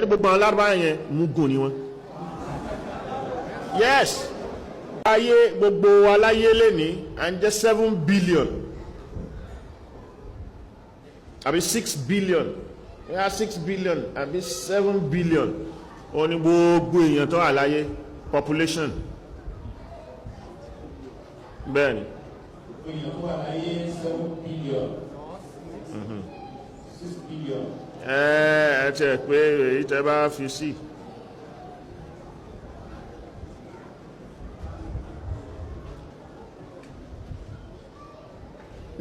gbogbo àwọn Lárúbáwá yẹn Mugun ni wọ́n. Yes, ayé gbogbo aláyé lẹ́ni à ń jẹ́ 7 billion àbí 6 billion, 6 billion àbí 7 billion ó ní gbogbo èèyàn tó wà láyé population. Bẹ́ẹ̀ni. Èèyàn tó wà láyé 7 billion. 6 billion. Ẹ tẹ́ pé èyí tẹ́ bá fi sí.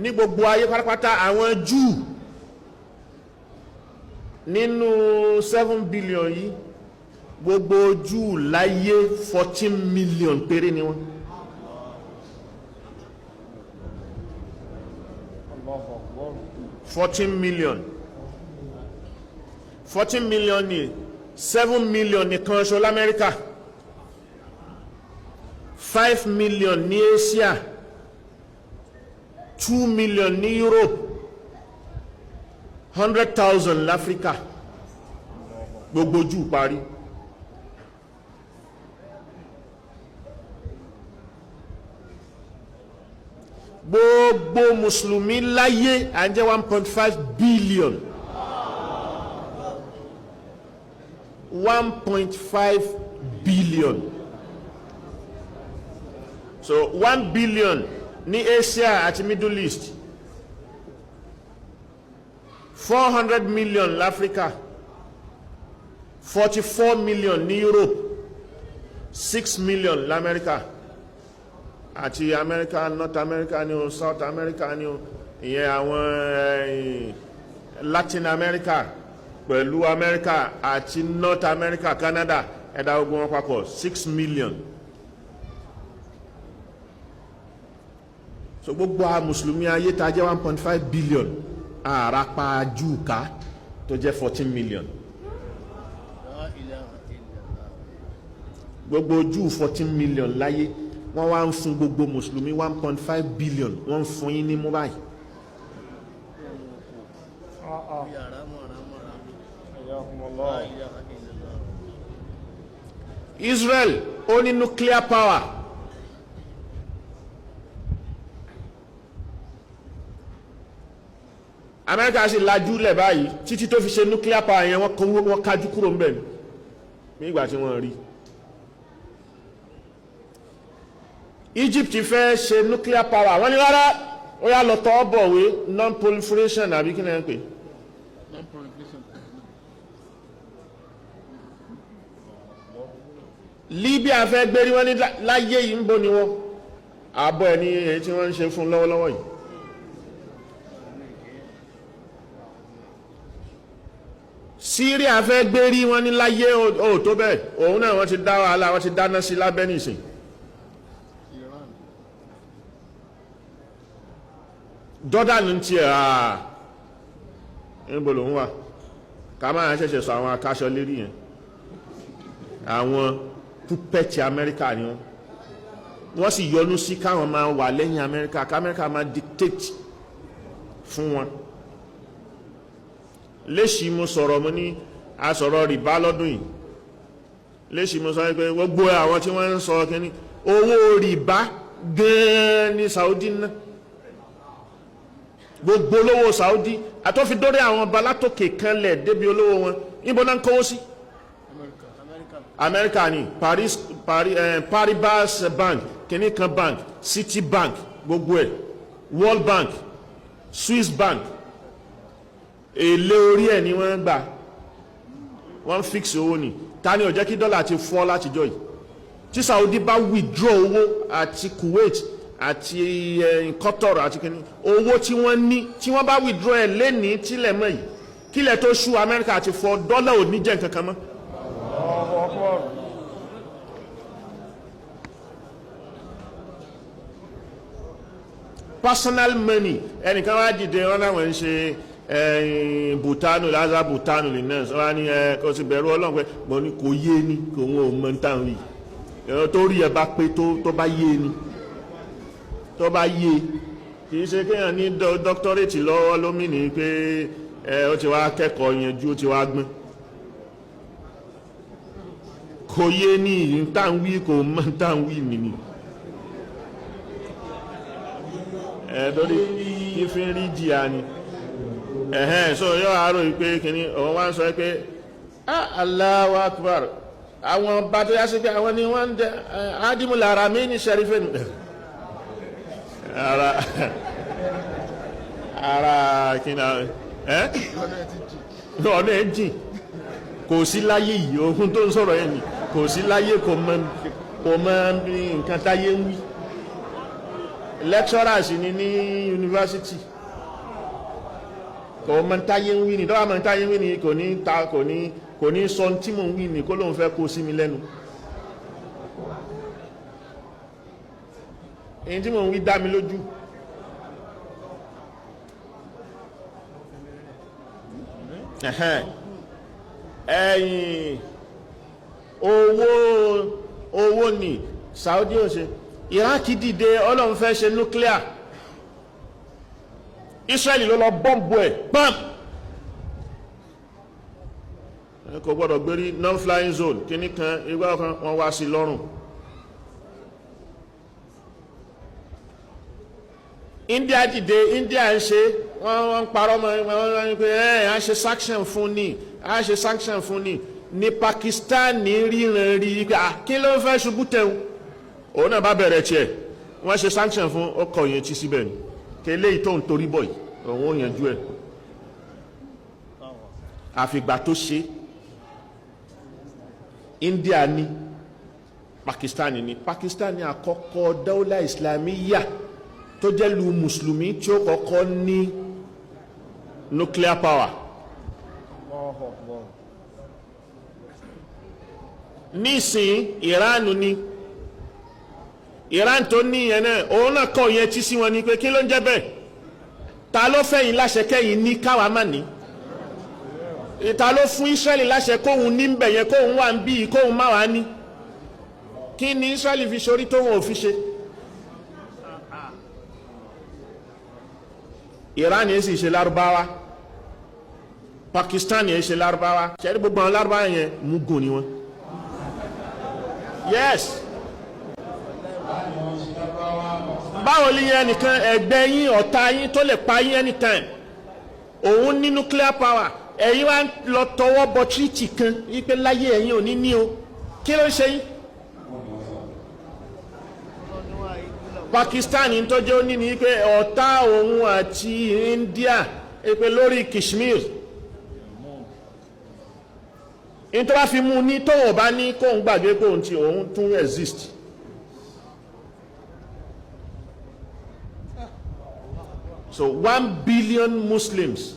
Ní gbogbo ayé pátápátá àwọn Júù nínú 7 billion yìí gbogbo Júù láyé 14 million péré ni wọ́n. 14 million. 14 million ni 7 million nìkan ṣoṣo l'Amẹ́ríkà, 5 million ní Asia, 2 million ní Europe, 100,000 l'Africa. Gbogbo Júù parí. Gbogbo Mùsùlùmí láyé à ń jẹ́ 1.5 billion. 1.5 billion. So 1 billion ní Asia àti Middle East, 400 million l'Africa, 44 million ní Europe, 6 million l'America àti America, North America ni o, South America ni o, ìyẹn àwọn Latin America pẹ̀lú America àti North America, Canada, ẹ̀dá ogun wọn papọ̀ 6 million. So gbogbo a Mùsùlùmí ayé ta jẹ́ 1.5 billion, àràpá Júù ká tó jẹ́ 14 million. Gbogbo Júù 14 million láyé wọ́n wá ń fún gbogbo Mùsùlùmí 1.5 billion, wọ́n ń fún yín ní mú báyìí. Israel ó ní nuclear power. America sì lajú lẹ̀ báyìí títí tó fi ṣe nuclear power yẹn wọ́n kájú kúrò ńbẹ̀ nígbà tí wọ́n rí. Egypt fẹ́ ṣe nuclear power wọ́n ní rárá ó yá lọ tọ́ bọ̀wé non-proliferation àbí kí ni wọ́n ń pè. Libya fẹ́ gbérí wọ́n ní láyé yìí ń bọ̀ ni wọ́n àbọ̀ ẹ̀ ní èyí tí wọ́n ń ṣe fún lọ́wọ́lọ́wọ́ yìí. Syria fẹ́ gbérí wọ́n ní láyé ò tó bẹ́ẹ̀ òun náà wọ́n ti dá wàhálà wọ́n ti dáná sí lábẹ́ nìsín. Jordan ti níbo lòun wà ká máa ṣẹ̀ṣẹ̀ sọ àwọn akáṣọ lérí yẹn àwọn púpẹ̀tì Amẹ́ríkà ni wọ́n sì yọnu sí káwọn máa wà lẹ́yìn Amẹ́ríkà ká máa dictate fún wọn. Léṣì mo sọ̀rọ̀ mo ní asọ̀rọ̀ rìbá lọ́dún yìí. Léṣì mo sọ pé gbogbo àwọn tí wọ́n ń sọ kíní owó rìbá gan-an ní Saudi náà. Gbogbo olówó Saudi àtọ́fi dórí àwọn ọba látòkè kanlẹ̀ débi olówó wọn níbo náà ń kówó sí. Amẹ́ríkà ni Paribas Bank, kìnnìkan Bank, City Bank, gbogbo ẹ̀, World Bank, Swiss Bank, èlé orí ẹ̀ ni wọ́n gbà, wọ́n fix owó ni. Ta ni ó jẹ́ kí dọ́là ti fọ́ látijọ́ yìí? Tí Saudi bá withdraw owó àti Kuwait àti Qatar àti kìnnì owó tí wọ́n ní tí wọ́n bá withdraw ẹ̀ lẹ́ni tílẹ̀ mọ́ yìí kílẹ̀ tó ṣú Amẹ́ríkà ti fọ́ dọ́là ò ní jẹ́ nǹkan kan mọ́. Personal money ẹnìkan wá dìde wọn láwọn ń ṣe bùtánù lázà bùtánù lè náà wọ́n ní kò sí bẹ̀rù Ọlọ́run pé mo ní kò yé ni kò wọ́n ò mọ̀ táwọn yìí ẹ̀rọ tó rí ẹ bá pé tó bá yé ni tó bá yé kìí ṣe kéèyàn ní dọ́kítọ́rẹ́tì lọ́wọ́ lómìnì pé ó ti wá kẹ́kọ̀ọ́ yanjú ó ti wá gbọ́n kò yé ní ìtànwí kò mọ́ ìtànwí nìní lórí kí fi ń rí jìyà ni so yóò àárò pé kìíní ọ̀wọ́n wá ń sọ pé Allahu Akbar àwọn bá tó yá sí pé àwọn ni wọ́n ń dẹ ádìmúlà ara mi ní sẹ́rífẹ́ nù ara kìíní ọ̀nà ẹ̀ jìn kò sí láyé yìí ohun tó ń sọ̀rọ̀ yẹn ni kò sí láyé kò mọ nǹkan táyé ń wí lecturers ni ní yunifásitì kò mọ táyé ń wí ni dọ́wà mọ táyé ń wí ni kò ní sọ tí mò ń wí ni kó lóun fẹ́ kó sí mi lẹ́nu èyí tí mò ń wí dá mi lójú ẹ̀yìn owó ni Saudi ó ṣe Iraki dìde Ọlọ́run fẹ́ ṣe nuclear Israeli ló lọ bọ́m̀bù ẹ̀ bam kò gbọ́dọ̀ gbérí non-flying zone kíní kan igbá kan wọ́n wá sí lọ́rùn India dìde India ń ṣe wọ́n parọ́ mọ́ wọ́n pé a ṣe sanction fún ni ní Pakistan ríran rí kí ló fẹ́ ṣubú tẹ̀hún òun náà bá bẹ̀rẹ̀ tiẹ̀ wọ́n ṣe sanction fún ọkọ̀ yẹn tí síbẹ̀ ni kí eléyìí tó ń torí bọ̀ yìí òun ò yanjú ẹ̀ àfìgbà tó ṣe India ní Pakistan ní àkọ́kọ́ dáúlà Islamiyya tó jẹ́ lu mùsùlùmí tí ó kọ́kọ́ ní nuclear power nísìn Iran tó ní yẹn náà òun náà kọ́ yẹn tí sí wọn ni pé kí ló ń jẹ́ bẹ́ẹ̀ ta ló fẹ́yìn láṣẹ kẹ́yìn ní káwa má ní ta ló fún Israeli láṣẹ kóhun ní bẹ̀ yẹn kóhun wà ń bí kóhun má wà ní kí ni Israeli fi ṣorí tóhun ò fi ṣe Iran yẹn sì ṣe Larubawa Pakistan yẹn ṣe Larubawa ṣẹ́rí gbogbo àwọn Larubawa yẹn Mugun ni wọn yes báwo lè yẹn nìkan ẹgbẹ́ yín ọ̀tá yín tó lè pa yín anytime òun ní nuclear power ẹ̀yin wá lọ tọwọ́ bọ treaty kan wípé láyé ẹ̀yin ò ní ní o kí ló ń ṣe yín Pakistan tó jẹ́ ó ní ní wípé ọ̀tá òun àti India pé lórí Kashmir in tó bá fi mú ní tóun bá ní kóun gbàgbé pé òun tún exist so 1 billion Muslims